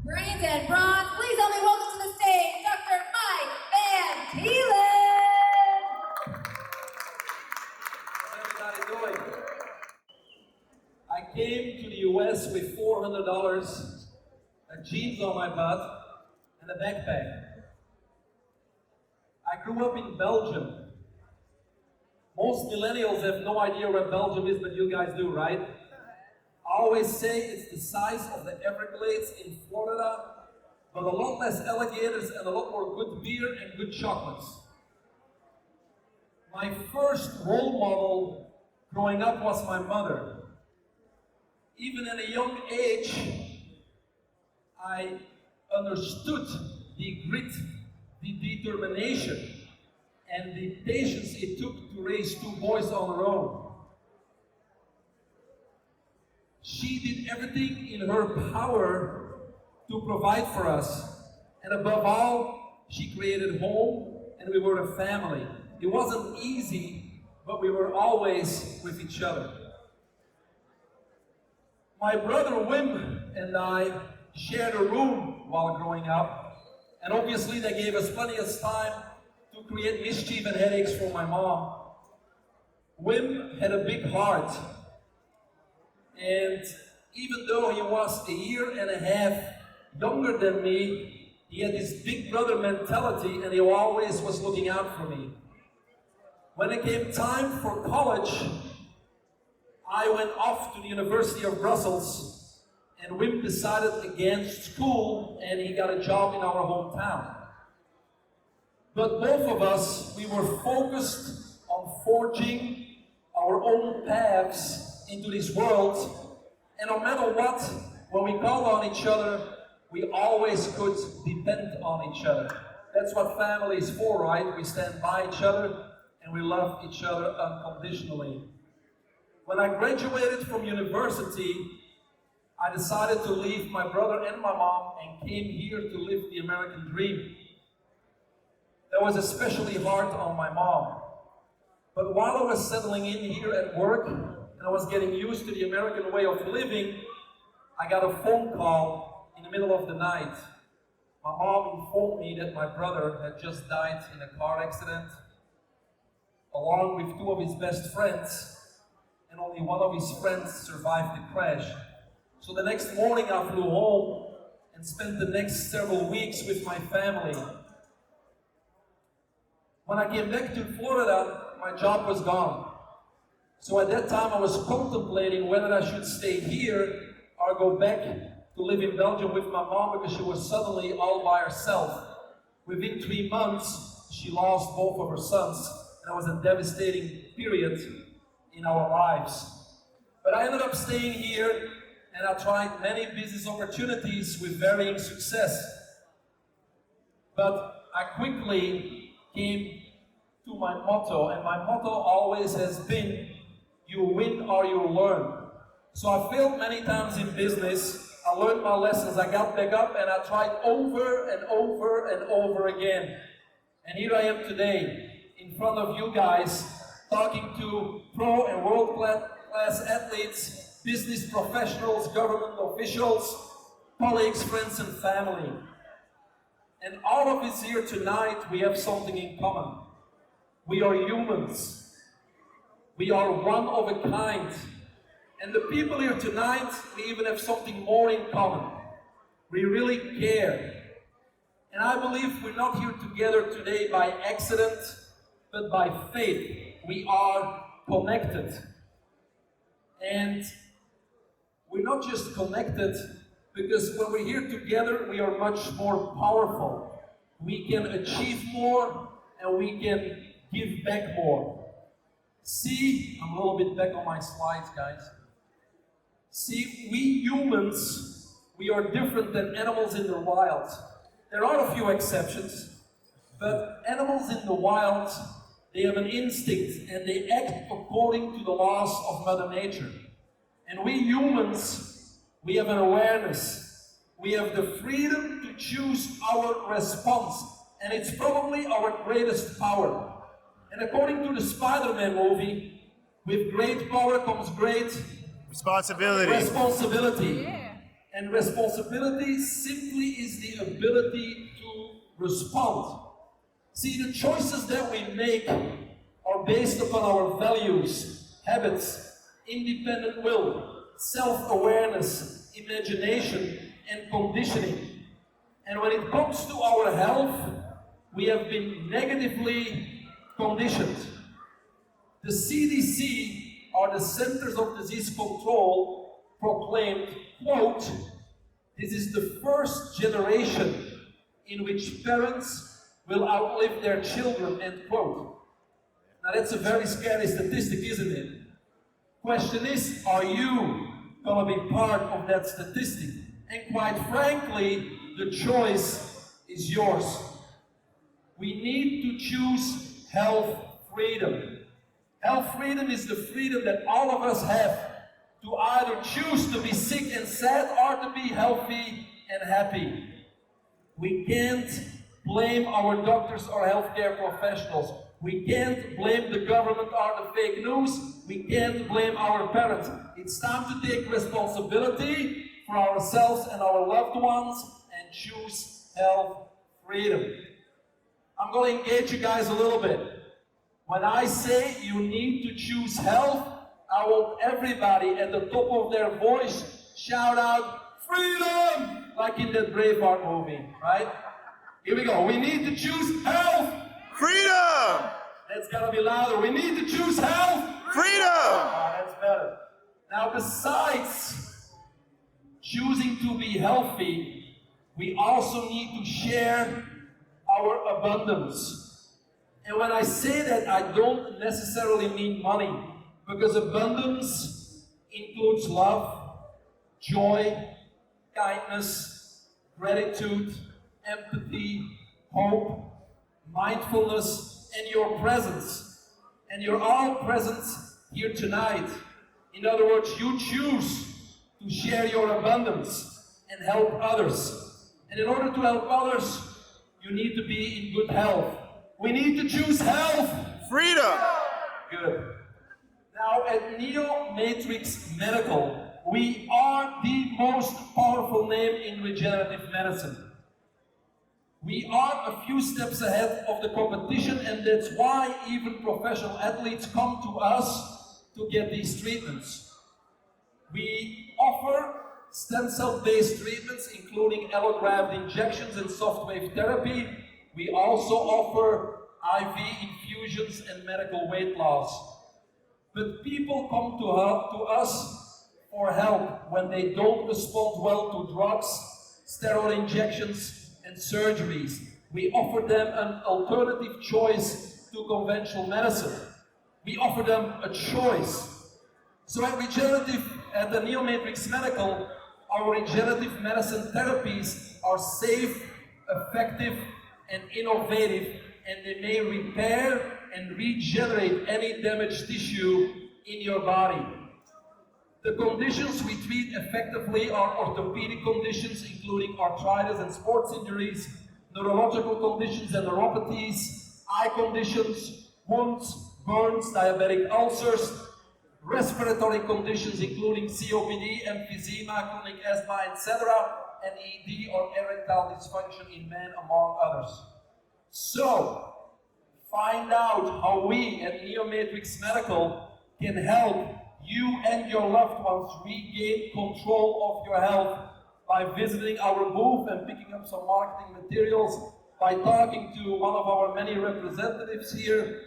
Brains and bronze, please help me welcome to the stage, Dr. Mike Van Thielen. How's everybody doing? I came to the US with $400, jeans on my butt, and a backpack. I grew up in Belgium. Most millennials have no idea where Belgium is, but you guys do, right? I always say it's the size of the Everglades in Florida, but a lot less alligators and a lot more good beer and good chocolates. My first role model growing up was my mother. Even at a young age, I understood the grit, the determination, and the patience it took to raise two boys on her own. She did everything in her power to provide for us. And above all, she created home and we were a family. It wasn't easy, but we were always with each other. My brother Wim and I shared a room while growing up, and obviously that gave us plenty of time to create mischief and headaches for my mom. Wim had a big heart, and even though he was a year and a half younger than me, he had this big brother mentality and he always was looking out for me. When it came time for college, I went off to the University of Brussels, and Wim decided against school and he got a job in our hometown. But both of us, we were focused on forging our own paths into this world, and no matter what, when we called on each other, we always could depend on each other. That's what family is for, right? We stand by each other and we love each other unconditionally. When I graduated from university, I decided to leave my brother and my mom and came here to live the American dream. That was especially hard on my mom. But while I was settling in here at work and I was getting used to the American way of living, I got a phone call in the middle of the night. My mom informed me that my brother had just died in a car accident, along with two of his best friends, and only one of his friends survived the crash. So the next morning I flew home and spent the next several weeks with my family. When I came back to Florida, my job was gone. So at that time I was contemplating whether I should stay here or go back to live in Belgium with my mom, because she was suddenly all by herself. Within 3 months, she lost both of her sons, and it was a devastating period in our lives. But I ended up staying here, and I tried many business opportunities with varying success. But I quickly came to my motto, and my motto always has been, you win or you learn. So I failed many times in business, I learned my lessons, I got back up, and I tried over and over and over again. And here I am today, in front of you guys, talking to pro and world-class athletes, business professionals, government officials, colleagues, friends, and family. And all of us here tonight, we have something in common. We are humans. We are one of a kind. And the people here tonight, we even have something more in common. We really care. And I believe we're not here together today by accident, but by faith. We are connected. And we're not just connected because when we're here together, we are much more powerful. We can achieve more and we can give back more. See, I'm a little bit back on my slides, guys. See, we humans, we are different than animals in the wild. There are a few exceptions, but animals in the wild, they have an instinct and they act according to the laws of Mother Nature. And we humans, we have an awareness. We have the freedom to choose our response. And it's probably our greatest power. And according to the Spider-Man movie, with great power comes great responsibility. Responsibility. Yeah. And responsibility simply is the ability to respond. See, the choices that we make are based upon our values, habits, independent will, self-awareness, imagination, and conditioning. And when it comes to our health, we have been negatively conditioned. The CDC, or the Centers of Disease Control, proclaimed, quote, "This is the first generation in which parents will outlive their children," end quote. Now that's a very scary statistic, isn't it? Question is, are you going to be part of that statistic? And quite frankly, the choice is yours. We need to choose health freedom. Health freedom is the freedom that all of us have to either choose to be sick and sad or to be healthy and happy. We can't blame our doctors or healthcare professionals. We can't blame the government or the fake news. We can't blame our parents. It's time to take responsibility for ourselves and our loved ones and choose health freedom. I'm going to engage you guys a little bit. When I say you need to choose health, I want everybody at the top of their voice shout out, "Freedom!" like in that Braveheart movie, right? Here we go. We need to choose health. Freedom! That's gotta be louder. We need to choose health. Freedom! That's better. Now, besides choosing to be healthy, we also need to share our abundance. And when I say that, I don't necessarily mean money, because abundance includes love, joy, kindness, gratitude, empathy, hope, mindfulness, and your presence. And you're all present here tonight. In other words, you choose to share your abundance and help others. And in order to help others, you need to be in good health. We need to choose health. Freedom! Good. Now at Neo Matrix Medical, we are the most powerful name in regenerative medicine. We are a few steps ahead of the competition, and that's why even professional athletes come to us to get these treatments. We offer stem cell-based treatments, including allograft injections and soft wave therapy. We also offer IV infusions and medical weight loss. But people come to us for help when they don't respond well to drugs, steroid injections, and surgeries. We offer them an alternative choice to conventional medicine. We offer them a choice. So at the Neo Matrix Medical, our regenerative medicine therapies are safe, effective, and innovative, and they may repair and regenerate any damaged tissue in your body. The conditions we treat effectively are orthopedic conditions, including arthritis and sports injuries, neurological conditions and neuropathies, eye conditions, wounds, burns, diabetic ulcers, respiratory conditions including COPD, emphysema, chronic asthma, etc., and ED or erectile dysfunction in men, among others. So, find out how we at Neo Matrix Medical can help you and your loved ones regain control of your health by visiting our booth and picking up some marketing materials, by talking to one of our many representatives here,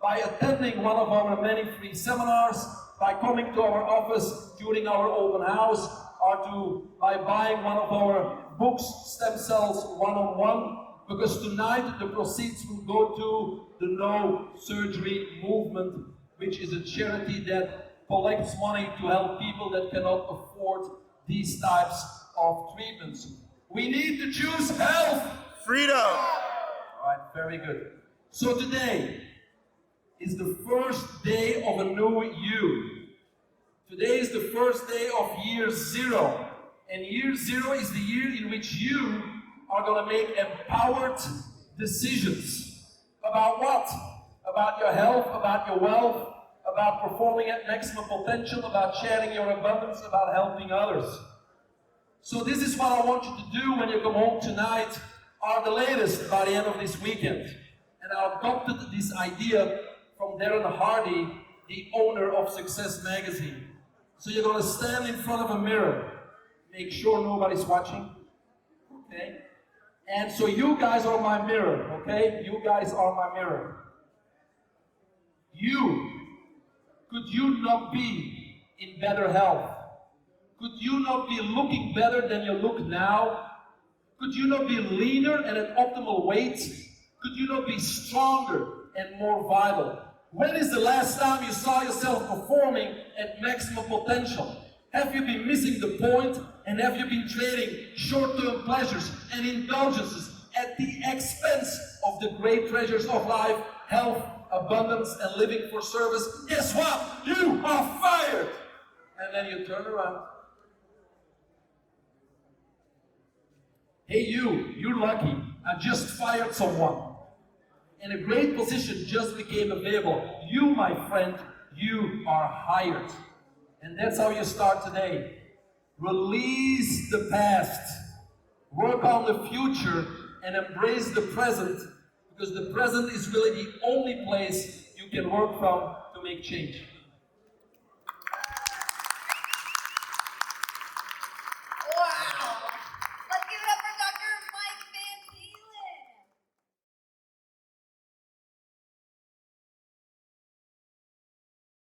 by attending one of our many free seminars, by coming to our office during our open house, or by buying one of our books, Stem Cells 101, because tonight the proceeds will go to the No Surgery Movement, which is a charity that collects money to help people that cannot afford these types of treatments. We need to choose health. Freedom! All right, very good. So today is the first day of a new you. Today is the first day of year 0. And year 0 is the year in which you are going to make empowered decisions. About what? About your health, about your wealth, about performing at maximum potential, about sharing your abundance, about helping others. So this is what I want you to do when you come home tonight, or the latest by the end of this weekend. And I adopted this idea from Darren Hardy, the owner of Success Magazine. So you're going to stand in front of a mirror. Make sure nobody's watching. Okay? And so you guys are my mirror. Okay? You guys are my mirror. Could you not be in better health? Could you not be looking better than you look now? Could you not be leaner and at optimal weight? Could you not be stronger and more vital? When is the last time you saw yourself performing at maximum potential? Have you been missing the point, and have you been trading short-term pleasures and indulgences at the expense of the great treasures of life, health, abundance, and living for service? Guess what? You are fired! And then you turn around. Hey you're lucky. I just fired someone. And a great position just became available. You, my friend, you are hired. And that's how you start today. Release the past. Work on the future and embrace the present, because the present is really the only place you can work from to make change. Wow! Let's give it up for